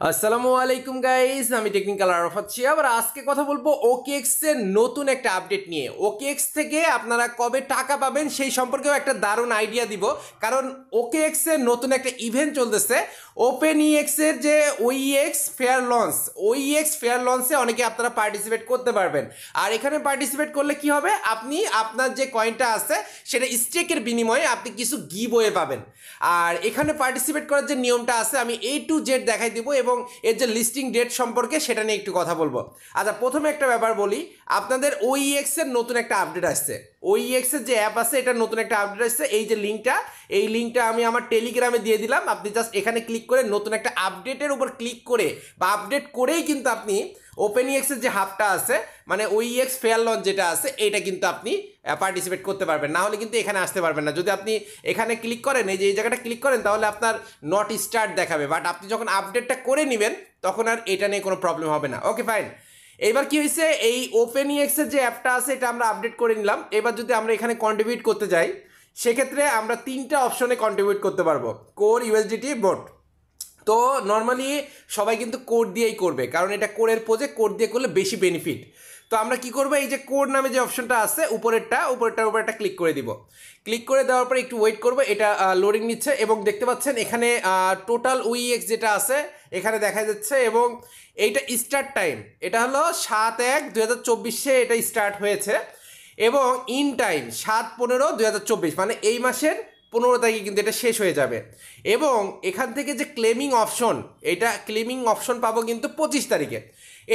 আসসালামু আলাইকুম গাইস, আমি টেকনিক্যাল আরাফাত ছি। আবার আজকে কথা বলবো ওকেএক্স এর নতুন একটা আপডেট নিয়ে। ওকেএক্স থেকে আপনারা কবে টাকা পাবেন সেই সম্পর্কেও একটা দারুণ আইডিয়া দিব, কারণ ওকেএক্স এর নতুন একটা ইভেন্ট চলতেছে। ওপেন ইএক্স এর যে OEX fair launch, OEX fair লঞ্চে অনেকে আপনারা পার্টিসিপেট করতে পারবেন। আর এখানে পার্টিসিপেট করলে কি হবে, আপনি আপনার যে কয়েনটা আছে সেটা স্টেকের বিনিময়ে আপনি কিছু গিভওয়ে পাবেন। আর এখানে পার্টিসিপেট করার যে নিয়মটা আছে আমি A to Z দেখাই দিব, এবং এর যে লিস্টিং ডেট সম্পর্কে সেটা নিয়ে একটু কথা বলবো। আচ্ছা, প্রথমে একটা ব্যাপার বলি, আপনাদের ওইএক্স এর নতুন একটা আপডেট আসছে। ওইএক্স এর যে অ্যাপ আছে এটা নতুন একটা আপডেট আসছে। এই যে লিঙ্কটা, এই লিঙ্কটা আমি আমার টেলিগ্রামে দিয়ে দিলাম। আপনি জাস্ট এখানে ক্লিক করে নতুন একটা আপডেটের উপর ক্লিক করে বা আপডেট করেই কিন্তু আপনি ওপেন ইএক্সের যে হাবটা আছে, মানে ওইএক্স ফেয়ার লঞ্চ যেটা আছে, এটা কিন্তু আপনি পার্টিসিপেট করতে পারবেন। না হলে কিন্তু এখানে আসতে পারবেন না। যদি আপনি এখানে ক্লিক করেন, এই যে এই জায়গাটা ক্লিক করেন, তাহলে আপনার নট স্টার্ট দেখাবে। বাট আপনি যখন আপডেটটা করে নেবেন তখন আর এটা নিয়ে কোনো প্রবলেম হবে না। ওকে, ফাইন। এইবার কি হয়েছে, এই ওপেন ইএক্সের যে অ্যাপটা আছে এটা আমরা আপডেট করে নিলাম। এবার যদি আমরা এখানে কন্ট্রিবিউট করতে যাই, সেক্ষেত্রে আমরা তিনটা অপশনে কন্ট্রিবিউট করতে পারবো: কোর, ইউএসডিটি, বোট। তো নর্মালি সবাই কিন্তু কোড দিয়েই করবে, কারণ এটা কোরের প্রজেক্ট, কোড দিয়ে করলে বেশি বেনিফিট। তো আমরা কি করবো, এই যে কোড নামে যে অপশনটা আছে উপরেরটার উপর একটা ক্লিক করে দিব। ক্লিক করে দেওয়ার পরে একটু ওয়েট করবো, এটা লোডিং নিচ্ছে। এবং দেখতে পাচ্ছেন এখানে টোটাল ওইএক্স যেটা আছে এখানে দেখা যাচ্ছে, এবং এইটা স্টার্ট টাইম এটা হলো 7/1/2024 এটা স্টার্ট হয়েছে, এবং ইন টাইম 7/15/2024, মানে এই মাসের 15 তারিখে কিন্তু এটা শেষ হয়ে যাবে। এবং এখান থেকে যে ক্লেমিং অপশন, এটা ক্লেমিং অপশন পাবো কিন্তু 25 তারিখে।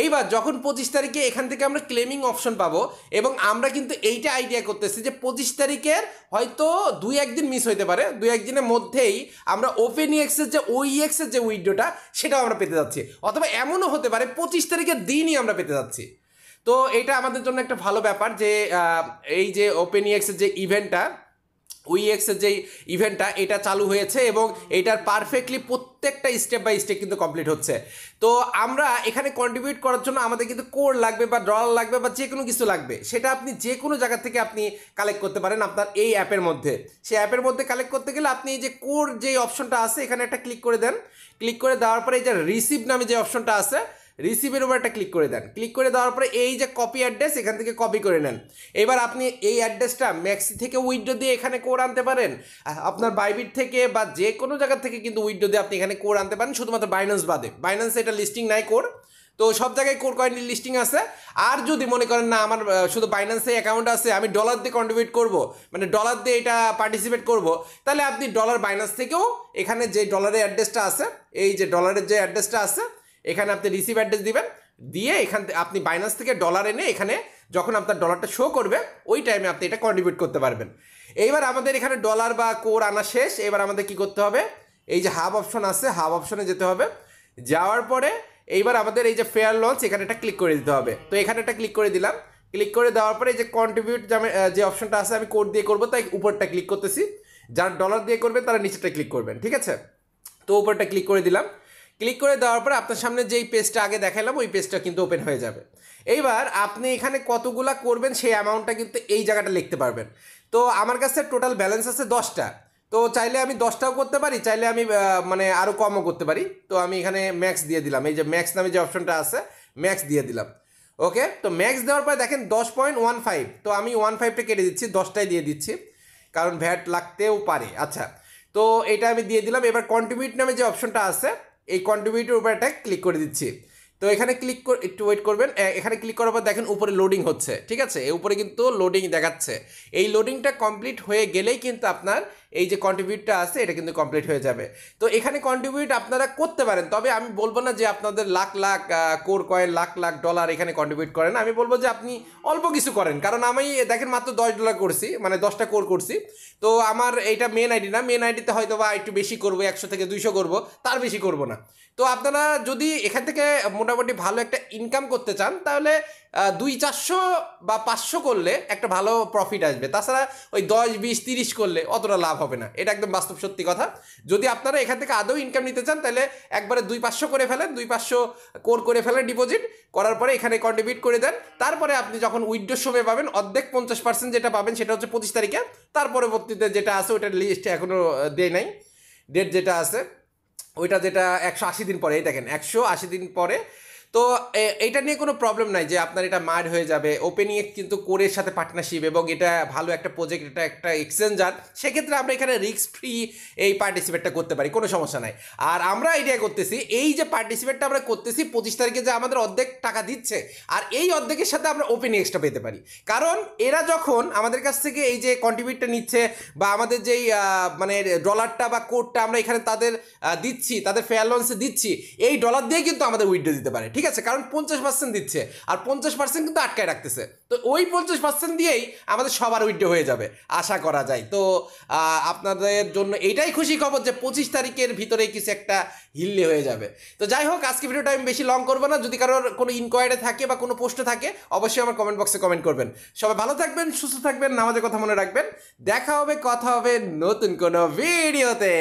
এইবার যখন 25 তারিখে এখান থেকে আমরা ক্লেমিং অপশন পাবো, এবং আমরা কিন্তু এইটা আইডিয়া করতেছি যে 25 তারিখের হয়তো 2-1 দিন মিস হইতে পারে, 2-1 দিনের মধ্যেই আমরা ওপেন ইএক্সের যে ওইএক্সের যে উইন্ডোটা সেটাও আমরা পেতে যাচ্ছি, অথবা এমনও হতে পারে 25 তারিখের দিনই আমরা পেতে যাচ্ছি। তো এটা আমাদের জন্য একটা ভালো ব্যাপার যে এই যে ওপেন ইএক্সের যে ইভেন্টটা, ওইএক্সের যে ইভেন্টটা এটা চালু হয়েছে, এবং এটার পারফেক্টলি প্রত্যেকটা স্টেপ বাই স্টেপ কিন্তু কমপ্লিট হচ্ছে। তো আমরা এখানে কন্ট্রিবিউট করার জন্য আমাদের কিন্তু কোড লাগবে বা ডলার লাগবে বা যে কোনো কিছু লাগবে, সেটা আপনি যে কোনো জায়গা থেকে আপনি কালেক্ট করতে পারেন আপনার এই অ্যাপের মধ্যে। সেই অ্যাপের মধ্যে কালেক্ট করতে গেলে আপনি এই যে কোড যে অপশনটা আছে এখানে একটা ক্লিক করে দেন। ক্লিক করে দেওয়ার পরে এই যে রিসিভ নামে যে অপশনটা আছে, রিসিভের উপর একটা ক্লিক করে দেন। ক্লিক করে দেওয়ার পরে এই যে কপি অ্যাড্রেস, এখান থেকে কপি করে নেন। এবার আপনি এই অ্যাড্রেসটা ম্যাক্সি থেকে উইথড্র দিয়ে এখানে কোড আনতে পারেন, আপনার বাইবিট থেকে বা যে কোনো জায়গা থেকে কিন্তু উইথড্র দিয়ে আপনি এখানে কোড আনতে পারেন, শুধুমাত্র বাইন্যান্স বাদে। বাইন্যান্সে এটা লিস্টিং নাই কোড, তো সব জায়গায় কোর কয়েন লিস্টিং আছে। আর যদি মনে করেন না আমার শুধু বাইন্যান্সে অ্যাকাউন্ট আছে, আমি ডলার দিয়ে কন্ট্রিবিউট করব, মানে ডলার দিয়ে এটা পার্টিসিপেট করব, তাহলে আপনি ডলার বাইন্যান্স থেকেও এখানে যে ডলারের অ্যাড্রেসটা আছে, এই যে ডলারের যে অ্যাড্রেসটা আছে এখানে আপনি রিসিভ অ্যাড্রেস দিবেন, দিয়ে এখান থেকে আপনি বাইন্যান্স থেকে ডলার এনে এখানে যখন আপনার ডলারটা শো করবে ওই টাইমে আপনি এটা কন্ট্রিবিউট করতে পারবেন। এইবার আমাদের এখানে ডলার বা কোর আনা শেষ। এবার আমাদের কি করতে হবে, এই যে হাব অপশন আছে, হাব অপশনে যেতে হবে। যাওয়ার পরে এইবার আমাদের এই যে ফেয়ার লঞ্চ এখানে একটা ক্লিক করে দিতে হবে। তো এখানে একটা ক্লিক করে দিলাম। ক্লিক করে দেওয়ার পরে এই যে কন্ট্রিবিউট যে অপশনটা আছে, আমি কোড দিয়ে করবো তাই উপরটা ক্লিক করতেছি। যারা ডলার দিয়ে করবেন তারা নিচেটা ক্লিক করবেন, ঠিক আছে? তো উপরটা ক্লিক করে দিলাম। ক্লিক করে দেওয়ার পরে আপনার সামনে যেই পেজটা আগে দেখালাম ওই পেজটা কিন্তু ওপেন হয়ে যাবে। এইবার আপনি এখানে কতগুলা করবেন সেই অ্যামাউন্টটা কিন্তু এই জায়গাটা লিখতে পারবেন। তো আমার কাছে টোটাল ব্যালেন্স আছে 10টা। তো চাইলে আমি 10টাও করতে পারি, চাইলে আমি মানে আরও কমও করতে পারি। তো আমি এখানে ম্যাক্স দিয়ে দিলাম, এই যে ম্যাক্স নামে যে অপশনটা আছে ম্যাক্স দিয়ে দিলাম। ওকে, তো ম্যাক্স দেওয়ার পরে দেখেন 10.15, তো আমি 15টা কেটে দিচ্ছি, 10টাই দিয়ে দিচ্ছি, কারণ ভ্যাট লাগতেও পারে। আচ্ছা, তো এটা আমি দিয়ে দিলাম। এবার কন্ট্রিবিউট নামে যে অপশনটা আছে এই কন্ট্রিবিউটের উপর একটা ক্লিক করে দিচ্ছি। তো এখানে ক্লিক করে একটু ওয়েট করবেন। এখানে ক্লিক করার পর দেখেন উপরে লোডিং হচ্ছে, ঠিক আছে? এই উপরে কিন্তু লোডিং দেখাচ্ছে। এই লোডিংটা কমপ্লিট হয়ে গেলেই কিন্তু আপনার এই যে কন্ট্রিবিউটটা আছে এটা কিন্তু কমপ্লিট হয়ে যাবে। তো এখানে কন্ট্রিবিউট আপনারা করতে পারেন, তবে আমি বলবো না যে আপনাদের lakh lakh core coin, lakh lakh dollar এখানে কন্ট্রিবিউট করেন। আমি বলবো যে আপনি অল্প কিছু করেন, কারণ আমি দেখেন মাত্র $10 করছি, মানে 10টা কোর করছি। তো আমার এইটা মেন আইডি না, মেন আইডিতে হয়তো বা একটু বেশি করবো, 100 থেকে 200 করবো, তার বেশি করবো না। তো আপনারা যদি এখান থেকে মোটামুটি ভালো একটা ইনকাম করতে চান, তাহলে 200-400 বা 500 করলে একটা ভালো প্রফিট আসবে। তাছাড়া ওই 10-20-30 করলে অতটা লাভ হবে না, এটা একদম বাস্তব সত্যি কথা। যদি আপনারা এখান থেকে আদৌ ইনকাম নিতে চান, তাহলে একবারে 200-500 করে ফেলেন, 200-500 কোর করে ফেলেন ডিপোজিট করার পরে এখানে কন্ট্রিবিউট করে দেন। তারপরে আপনি যখন উইথড্রোর সময় পাবেন অর্ধেক 50% যেটা পাবেন সেটা হচ্ছে 25 তারিখে। তার পরবর্তীতে যেটা আছে ওটার লিস্ট এখনও দেয় নাই, ডেট যেটা আছে ওইটা যেটা 180 দিন পরে, এই দেখেন 180 দিন পরে। তো এইটা নিয়ে কোনো প্রবলেম নাই যে আপনার এটা মার হয়ে যাবে। ওপেনিং কিন্তু কোরের সাথে পার্টনারশিপ এবং এটা ভালো একটা প্রজেক্ট, এটা একটা এক্সচেঞ্জার, সেক্ষেত্রে আমরা এখানে রিস্ক ফ্রি এই পার্টিসিপেটটা করতে পারি, কোনো সমস্যা নাই। আর আমরা আইডিয়া করতেছি এই যে পার্টিসিপেটটা আমরা করতেছি 25 তারিখে যে আমাদের অর্ধেক টাকা দিচ্ছে, আর এই অর্ধেকের সাথে আমরা ওপেনিং এক্সট্রা পেতে পারি। কারণ এরা যখন আমাদের কাছ থেকে এই যে কন্ট্রিবিউটটা নিচ্ছে বা আমাদের যেই মানে ডলারটা বা কোডটা আমরা এখানে তাদের দিচ্ছি, তাদের ফেয়ার লঞ্চে দিচ্ছি, এই ডলার দিয়ে কিন্তু আমাদের উইথড্র দিতে পারে, ঠিক আছে? কারণ 50% দিচ্ছে আর 50% কিন্তু আটকায় রাখতেছে। তো ওই 50% দিয়েই আমাদের সবার উইথড্র হয়ে যাবে আশা করা যায়। তো আপনাদের জন্য এইটাই খুশি খবর যে 25 তারিখের ভিতরে কিছু একটা হিললে হয়ে যাবে। তো যাই হোক, আজকে ভিডিওটা আমি বেশি লং করবো না। যদি কারোর কোনো ইনকোয়ারি থাকে বা কোনো প্রশ্ন থাকে অবশ্যই আমার কমেন্ট বক্সে কমেন্ট করবেন। সবাই ভালো থাকবেন, সুস্থ থাকবেন, নামাজের কথা মনে রাখবেন। দেখা হবে, কথা হবে নতুন কোনো ভিডিওতে।